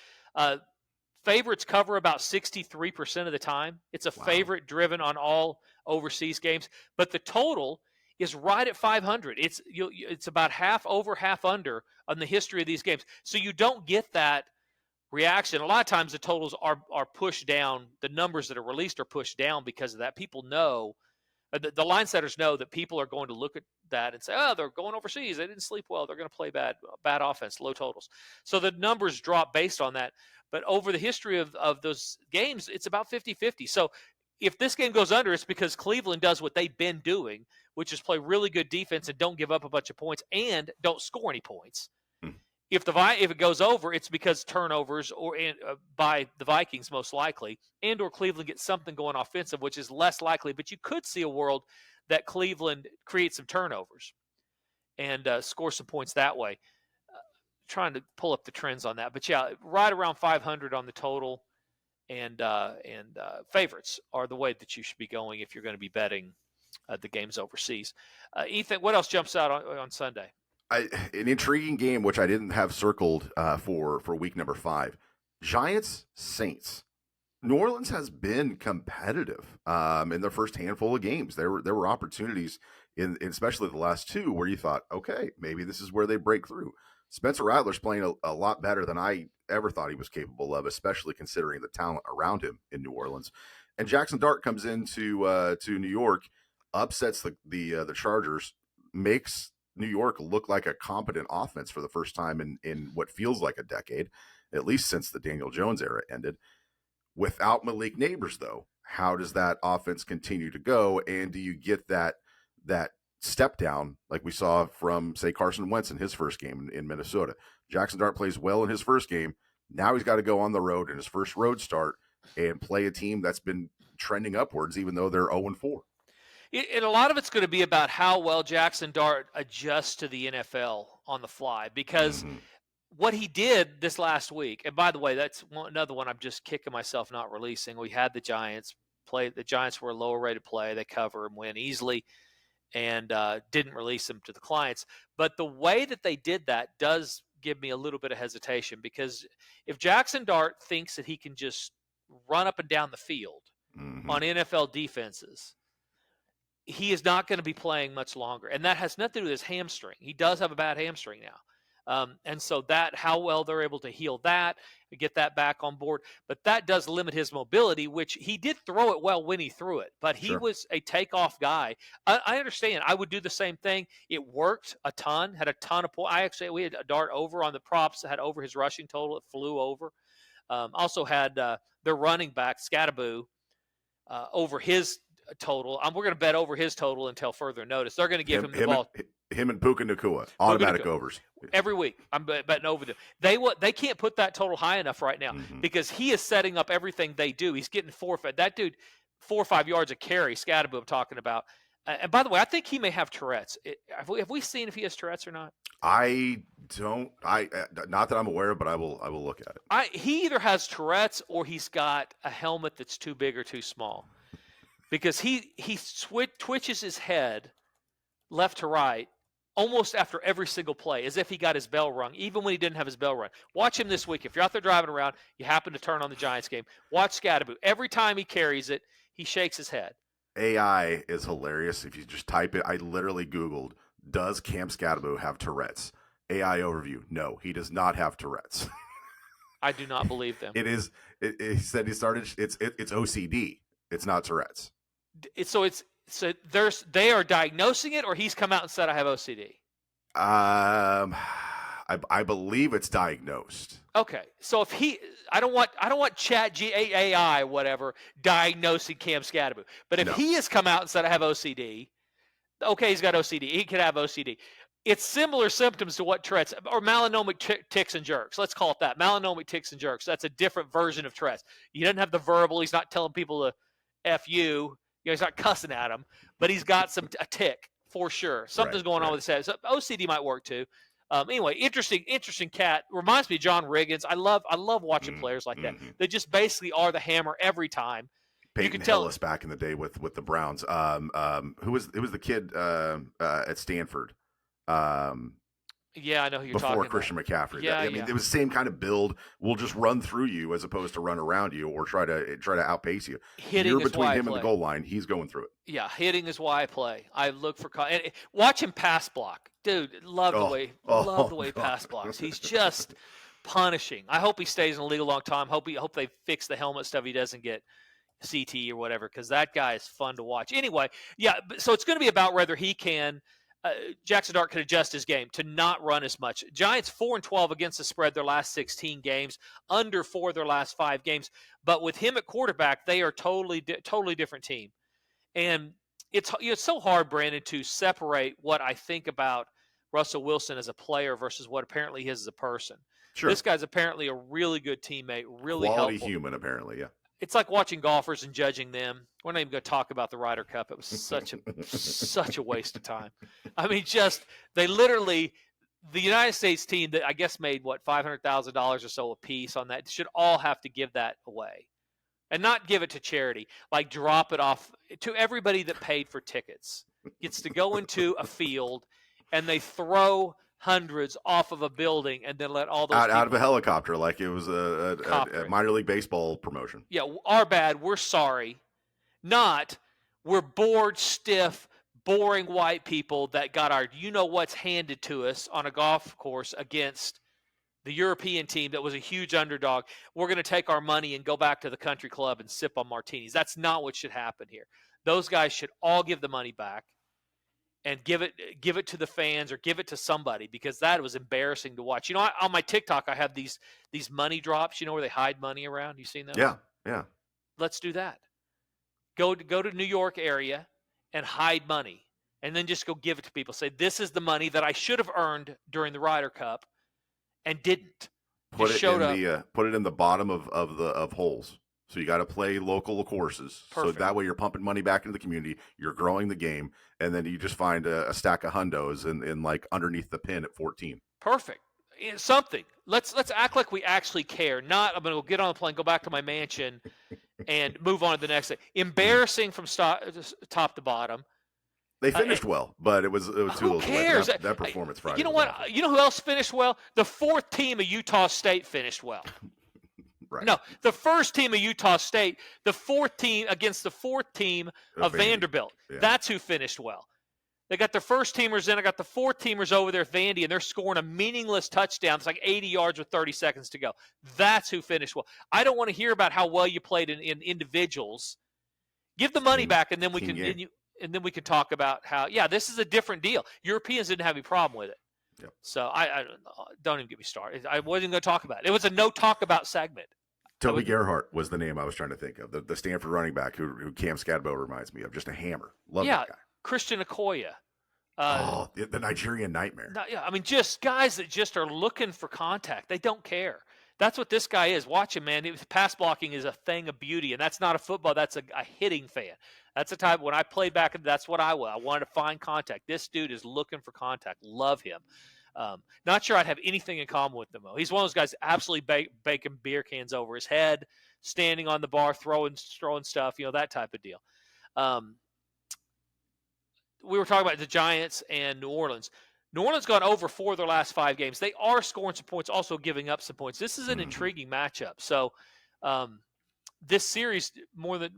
favorites cover about 63% of the time. It's a favorite driven on all overseas games, but the total is right at 500. It's about half over, half under on the history of these games. So you don't get that reaction. A lot of times the totals are pushed down. The numbers that are released are pushed down because of that. People know, the line setters know that people are going to look at that and say, oh, they're going overseas. They didn't sleep well. They're going to play bad offense, low totals. So the numbers drop based on that. But over the history of those games, it's about 50-50. So if this game goes under, it's because Cleveland does what they've been doing, which is play really good defense and don't give up a bunch of points and don't score any points. If it goes over, it's because turnovers by the Vikings most likely, and or Cleveland gets something going offensive, which is less likely. But you could see a world that Cleveland creates some turnovers and score some points that way. Trying to pull up the trends on that, but yeah, right around 500 on the total, and favorites are the way that you should be going if you're going to be betting the games overseas. Ethan, what else jumps out on Sunday? An intriguing game, which I didn't have circled for week number 5. Giants Saints. New Orleans has been competitive in their first handful of games. There were opportunities in especially the last 2 where you thought, okay, maybe this is where they break through. Spencer Rattler's playing a lot better than I ever thought he was capable of, especially considering the talent around him in New Orleans. And Jackson Dart comes into to New York, upsets the Chargers, makes New York look like a competent offense for the first time in what feels like a decade, at least since the Daniel Jones era ended. Without Malik Neighbors, though, how does that offense continue to go? And do you get that step down like we saw from, say, Carson Wentz in his first game in Minnesota? Jackson Dart plays well in his first game. Now he's got to go on the road in his first road start and play a team that's been trending upwards, even though they're 0-4. And a lot of it's going to be about how well Jackson Dart adjusts to the NFL on the fly, because what he did this last week, and by the way, that's another one I'm just kicking myself not releasing. We had the Giants play. The Giants were a lower rated play. They cover and win easily, and didn't release them to the clients. But the way that they did that does give me a little bit of hesitation, because if Jackson Dart thinks that he can just run up and down the field on NFL defenses, he is not going to be playing much longer. And that has nothing to do with his hamstring. He does have a bad hamstring now. And so that, how well they're able to heal that, get that back on board. But that does limit his mobility, which he did throw it well when he threw it. But he was a takeoff guy. I understand. I would do the same thing. It worked a ton, had a ton of points. We had a dart over on the props that had over his rushing total. It flew over. Also had their running back, Skattebo, over his total. We're going to bet over his total until further notice. They're going to give him the ball. Him and Puka Nacua, automatic overs. Every week, I'm betting over them. They can't put that total high enough right now because he is setting up everything they do. He's getting forfeit. That dude, 4 or 5 yards a carry, Skattebo I'm talking about. And by the way, I think he may have Tourette's. Have we seen if he has Tourette's or not? I don't. Not that I'm aware of, but I will look at it. He either has Tourette's or he's got a helmet that's too big or too small, because he twitches his head left to right almost after every single play, as if he got his bell rung, even when he didn't have his bell rung. Watch him this week. If you're out there driving around, you happen to turn on the Giants game, watch Skattebo. Every time he carries it, he shakes his head. AI is hilarious. If you just type it, I literally Googled, does Cam Skattebo have Tourette's? AI overview. No, he does not have Tourette's. I do not believe them. He said he started, it's OCD. It's not Tourette's. So they are diagnosing it, or he's come out and said I have OCD. I believe it's diagnosed. Okay, so if I don't want Chat AI whatever diagnosing Cam Skattebo, but if he has come out and said I have OCD, okay, he's got OCD. He could have OCD. It's similar symptoms to what Tourette's or melanomic tics and jerks. Let's call it that. Melanomic tics and jerks. That's a different version of Tourette's. He doesn't have the verbal. He's not telling people to F you. He's not cussing at him, but he's got a tick for sure. Something's going on with his head. So OCD might work too. Anyway, interesting cat. Reminds me of John Riggins. I love watching players like that. They just basically are the hammer every time. Peyton Hillis back in the day with the Browns. Who was the kid at Stanford? Yeah, I know who you're talking about. Before Christian McCaffrey. Yeah, it was the same kind of build. We'll just run through you as opposed to run around you or try to outpace you. Hitting You're between him and the goal line. He's going through it. Yeah, hitting is why I play. I look for and watch him pass block, dude. Love the way he pass blocks. He's just punishing. I hope he stays in the league a long time. Hope they fix the helmet stuff. He doesn't get CT or whatever, because that guy is fun to watch. Anyway, yeah. So it's going to be about whether he can. Jackson Dart could adjust his game to not run as much. Giants 4-12 against the spread their last 16 games, under 4 their last 5 games. But with him at quarterback, they are totally different team. And it's so hard, Brandon, to separate what I think about Russell Wilson as a player versus what apparently he is as a person. Sure. This guy's apparently a really good teammate, really quality helpful. human, apparently, yeah. It's like watching golfers and judging them. We're not even going to talk about the Ryder Cup. It was such a waste of time. I mean, the United States team that I guess made $500,000 or so a piece on that should all have to give that away, and not give it to charity. Like drop it off to everybody that paid for tickets. Gets to go into a field, and they throw hundreds off of a building and then let all those out of a helicopter like it was a minor league baseball promotion. Yeah, our bad. We're sorry. Not we're bored, stiff, boring white people that got our you-know-what's handed to us on a golf course against the European team that was a huge underdog. We're going to take our money and go back to the country club and sip on martinis. That's not what should happen here. Those guys should all give the money back and give it to the fans or give it to somebody, because that was embarrassing to watch. On my TikTok, I have these money drops, where they hide money around. You seen that? Yeah. Let's do that. Go to New York area and hide money, and then just go give it to people. Say, this is the money that I should have earned during the Ryder Cup and didn't. Put it in the bottom of holes. So you got to play local courses. Perfect. So that way you're pumping money back into the community. You're growing the game, and then you just find a stack of hundos in like underneath the pin at 14. Perfect. Something. Let's act like we actually care. Not I'm going to go get on the plane, go back to my mansion, and move on to the next thing. Embarrassing from top to bottom. They finished well, but it was too who cares? That performance Friday. You know what? You know who else finished well? The 4th team of Utah State finished well. Right. No, the first team of Utah State, the fourth team against the fourth team of Vanderbilt. Yeah. That's who finished well. They got their first teamers in. I got the fourth teamers over there at Vandy, and they're scoring a meaningless touchdown. It's like 80 yards with 30 seconds to go. That's who finished well. I don't want to hear about how well you played in individuals. Give the money back, and then we can talk about how. Yeah, this is a different deal. Europeans didn't have any problem with it. Yep. So I don't even get me started. I wasn't going to talk about it. It was a no talk about segment. Toby Gerhart was the name I was trying to think of. The Stanford running back who Cam Skattebo reminds me of. Just a hammer. Love that guy. Christian Okoye. The Nigerian nightmare. Yeah, I mean, just guys that just are looking for contact. They don't care. That's what this guy is. Watch him, man. Pass blocking is a thing of beauty, and that's not a football. That's a hitting fan. That's the type. When I played back, that's what I was. I wanted to find contact. This dude is looking for contact. Love him. Not sure I'd have anything in common with him, though. He's one of those guys absolutely baking beer cans over his head, standing on the bar, throwing stuff, that type of deal. We were talking about the Giants and New Orleans. New Orleans gone over 4 of their last 5 games. They are scoring some points, also giving up some points. This is an intriguing matchup. So this series more than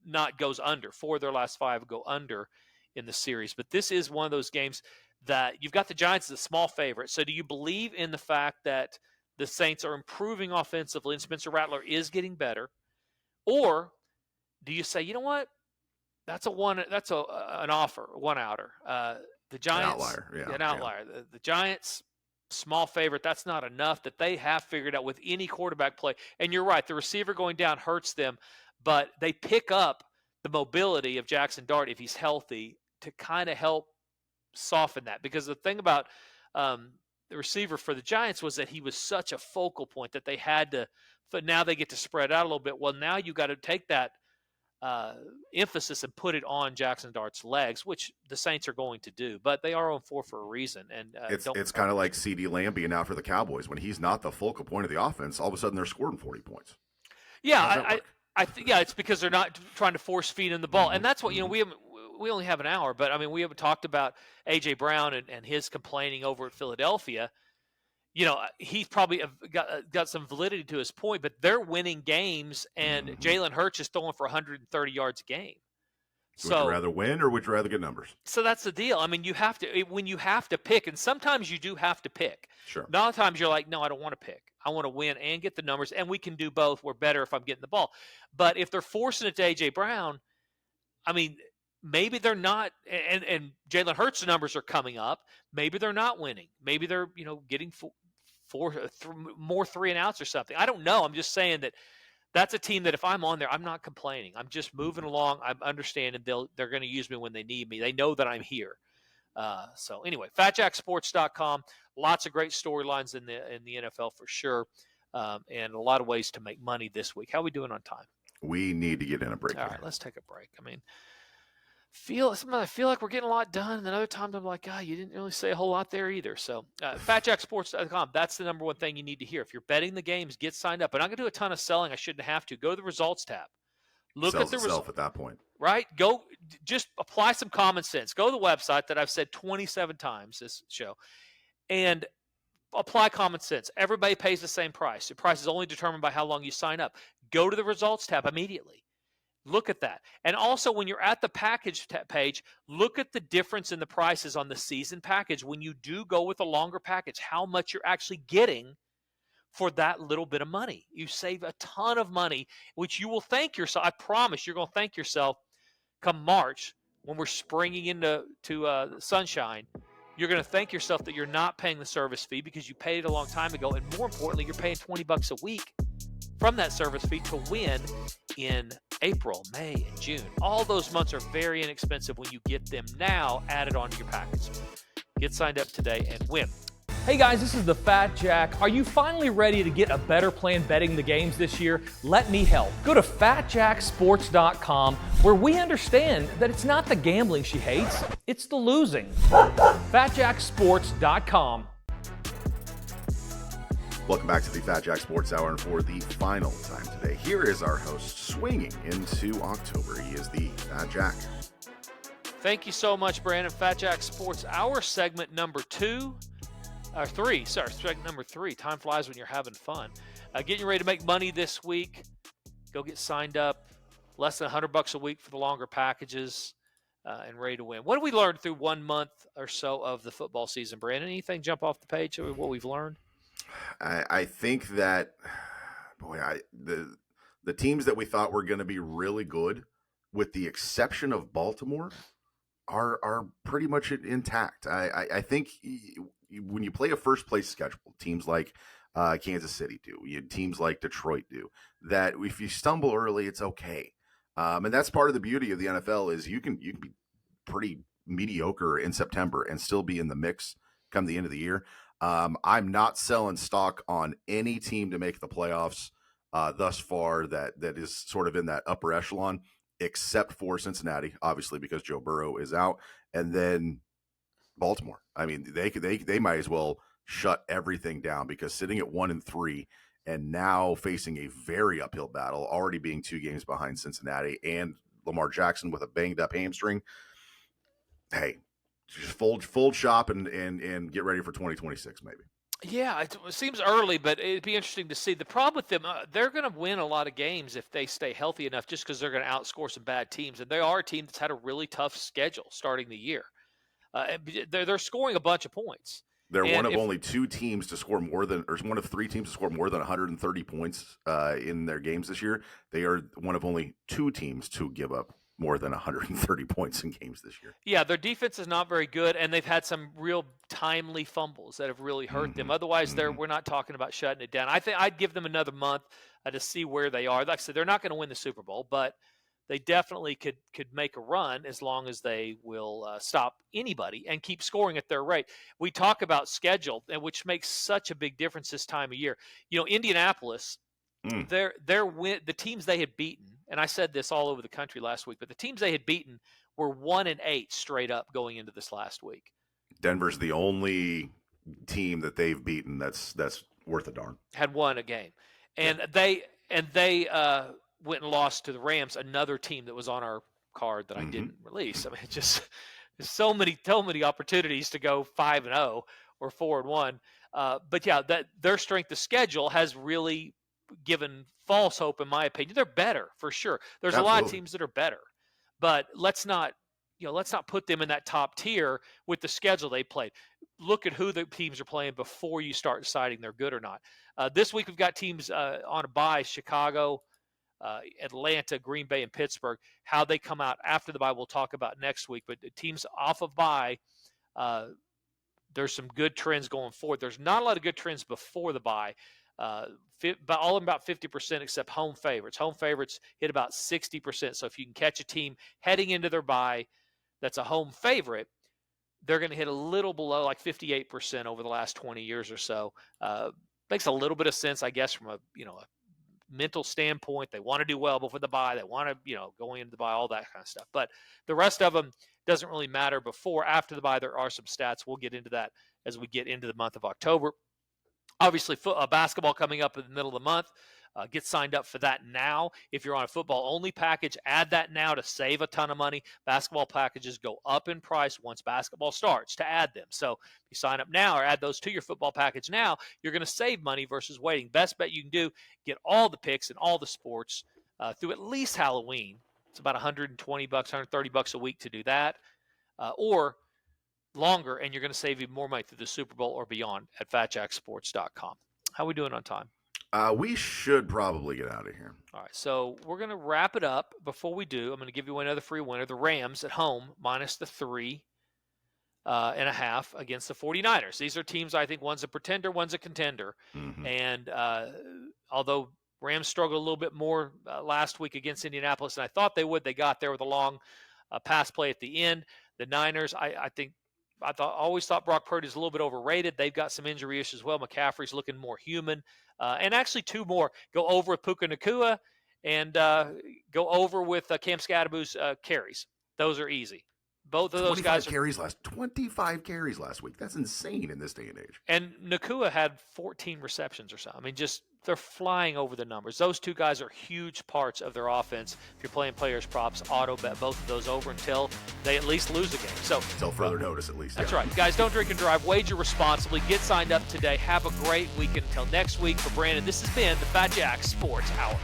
not goes under. 4 of their last 5 go under in the series. But this is one of those games that you've got the Giants as a small favorite. So do you believe in the fact that the Saints are improving offensively and Spencer Rattler is getting better? Or do you say, you know what? That's an offer, one-outer. The Giants, an outlier. An outlier. Yeah. The Giants, small favorite. That's not enough that they have figured out with any quarterback play. And you're right, the receiver going down hurts them, but they pick up the mobility of Jackson Dart if he's healthy to kind of help soften that. Because the thing about the receiver for the Giants was that he was such a focal point that they had to. But now they get to spread out a little bit. Well, now you got to take that emphasis and put it on Jackson Dart's legs, which the Saints are going to do, but they are on 4 for a reason. And it's kind of like CeeDee Lamb being out for the Cowboys. When he's not the focal point of the offense, all of a sudden they're scoring 40 points. Yeah, I think it's because they're not trying to force feed in the ball, and that's what we only have an hour, but I mean we haven't talked about A.J. Brown and his complaining over at Philadelphia. He's probably got some validity to his point, but they're winning games, and Jalen Hurts is throwing for 130 yards a game. Would you rather win or would you rather get numbers? So that's the deal. I mean, when you have to pick, and sometimes you do have to pick. Sure. A lot of times you're like, no, I don't want to pick. I want to win and get the numbers, and we can do both. We're better if I'm getting the ball. But if they're forcing it to A.J. Brown, I mean, maybe they're not, and Jalen Hurts' numbers are coming up. Maybe they're not winning. Maybe they're getting more 3-and-outs or something. I don't know. I'm just saying that's a team that if I'm on there, I'm not complaining. I'm just moving along. I'm understanding they're going to use me when they need me. They know that I'm here. So anyway, FatJackSports.com. Lots of great storylines in the NFL for sure, and a lot of ways to make money this week. How are we doing on time? We need to get in a break. All right, let's take a break. I mean, I feel like we're getting a lot done, and then other times I'm like, you didn't really say a whole lot there either. So FatJackSports.com, that's the number one thing you need to hear. If you're betting the games, get signed up. And I'm going to do a ton of selling. I shouldn't have to. Go to the results tab. Look at the results at that point. Right? Just apply some common sense. Go to the website that I've said 27 times this show and apply common sense. Everybody pays the same price. The price is only determined by how long you sign up. Go to the results tab immediately. Look at that. And also, when you're at the package page, look at the difference in the prices on the season package. When you do go with a longer package, how much you're actually getting for that little bit of money. You save a ton of money, which you will thank yourself. I promise you're going to thank yourself come March when we're springing into sunshine. You're going to thank yourself that you're not paying the service fee because you paid it a long time ago. And more importantly, you're paying $20 a week from that service fee to win in April, May, and June. All those months are very inexpensive when you get them now added onto your package. Get signed up today and win. Hey guys, this is the Fat Jack. Are you finally ready to get a better plan betting the games this year? Let me help. Go to FatJackSports.com, where we understand that it's not the gambling she hates, it's the losing. FatJackSports.com. Welcome back to the Fat Jack Sports Hour, and for the final time today, here is our host swinging into October. He is the Fat Jack. Thank you so much, Brandon. Fat Jack Sports Hour, segment number 2. Three. Sorry, strike number 3. Time flies when you're having fun. Getting ready to make money this week. Go get signed up. Less than $100 a week for the longer packages, and ready to win. What have we learned through 1 month or so of the football season, Brandon? Anything jump off the page of what we've learned? I think that, boy, the teams that we thought were going to be really good, with the exception of Baltimore, are pretty much intact. I think when you play a first place schedule, teams like Kansas City do, teams like Detroit do, that if you stumble early, it's okay. And that's part of the beauty of the NFL is you can be pretty mediocre in September and still be in the mix come the end of the year. I'm not selling stock on any team to make the playoffs thus far that is sort of in that upper echelon, except for Cincinnati, obviously, because Joe Burrow is out, and then Baltimore. I mean, they might as well shut everything down, because sitting at 1-3 and now facing a very uphill battle, already being 2 games behind Cincinnati and Lamar Jackson with a banged up hamstring. Hey, just fold shop and get ready for 2026, maybe. Yeah, it seems early, but it'd be interesting to see. The problem with them, they're going to win a lot of games if they stay healthy enough, just because they're going to outscore some bad teams. And they are a team that's had a really tough schedule starting the year. They're scoring a bunch of points. They're one of only 2 teams to score more than, or one of 3 teams to score more than 130 points in their games this year. They are one of only 2 teams to give up more than 130 points in games this year. Yeah, their defense is not very good, and they've had some real timely fumbles that have really hurt them. Otherwise, we're not talking about shutting it down. I think I'd give them another month to see where they are. Like I said, they're not going to win the Super Bowl, but they definitely could make a run as long as they will stop anybody and keep scoring at their rate. We talk about schedule, and which makes such a big difference this time of year. You know, Indianapolis, the teams they had beaten, and I said this all over the country last week, but the teams they had beaten were 1-8 straight up going into this last week. Denver's the only team that they've beaten that's worth a darn. Had won a game, and they went and lost to the Rams, another team that was on our card that I didn't release. I mean, it's just there's so many opportunities to go 5-0 or 4-1. But yeah, that their strength of schedule has really given false hope, in my opinion. They're better for sure. There's a lot of teams that are better, but let's not put them in that top tier with the schedule they played. Look at who the teams are playing before you start deciding they're good or not. This week we've got teams on a bye: Chicago, Atlanta, Green Bay, and Pittsburgh. How they come out after the bye, we'll talk about next week. But the teams off of bye, there's some good trends going forward. There's not a lot of good trends before the bye. All about 50% except home favorites. Home favorites hit about 60%. So if you can catch a team heading into their bye that's a home favorite, they're going to hit a little below, like 58% over the last 20 years or so. Makes a little bit of sense, I guess, from a mental standpoint. They want to do well before the bye. They want to, going into the bye, all that kind of stuff. But the rest of them doesn't really matter before. After the bye, there are some stats. We'll get into that as we get into the month of October. Obviously, basketball coming up in the middle of the month. Get signed up for that now. If you're on a football-only package, add that now to save a ton of money. Basketball packages go up in price once basketball starts to add them. So if you sign up now or add those to your football package now, you're going to save money versus waiting. Best bet you can do, get all the picks and all the sports through at least Halloween. It's about $120, $130 a week to do that. Or longer, and you're going to save even more money through the Super Bowl or beyond at fatjacksports.com. How are we doing on time? We should probably get out of here. All right, so we're going to wrap it up. Before we do, I'm going to give you another free winner. The Rams at home, minus the 3.5 against the 49ers. These are teams, I think, one's a pretender, one's a contender. And although Rams struggled a little bit more last week against Indianapolis than I thought they would, they got there with a long pass play at the end. The Niners, I always thought Brock Purdy is a little bit overrated. They've got some injury issues as well. McCaffrey's looking more human. And actually 2 more. Go over with Puka Nacua and go over with Cam Skattebo's carries. Those are easy. Both of those guys. 25 carries last week. That's insane in this day and age. And Nacua had 14 receptions or so. I mean, just they're flying over the numbers. Those two guys are huge parts of their offense. If you're playing players props, auto bet both of those over until they at least lose a game. So until further notice, at least. That's right. Guys, don't drink and drive. Wager responsibly. Get signed up today. Have a great weekend. Until next week, for Brandon, this has been the Fat Jack Sports Hour.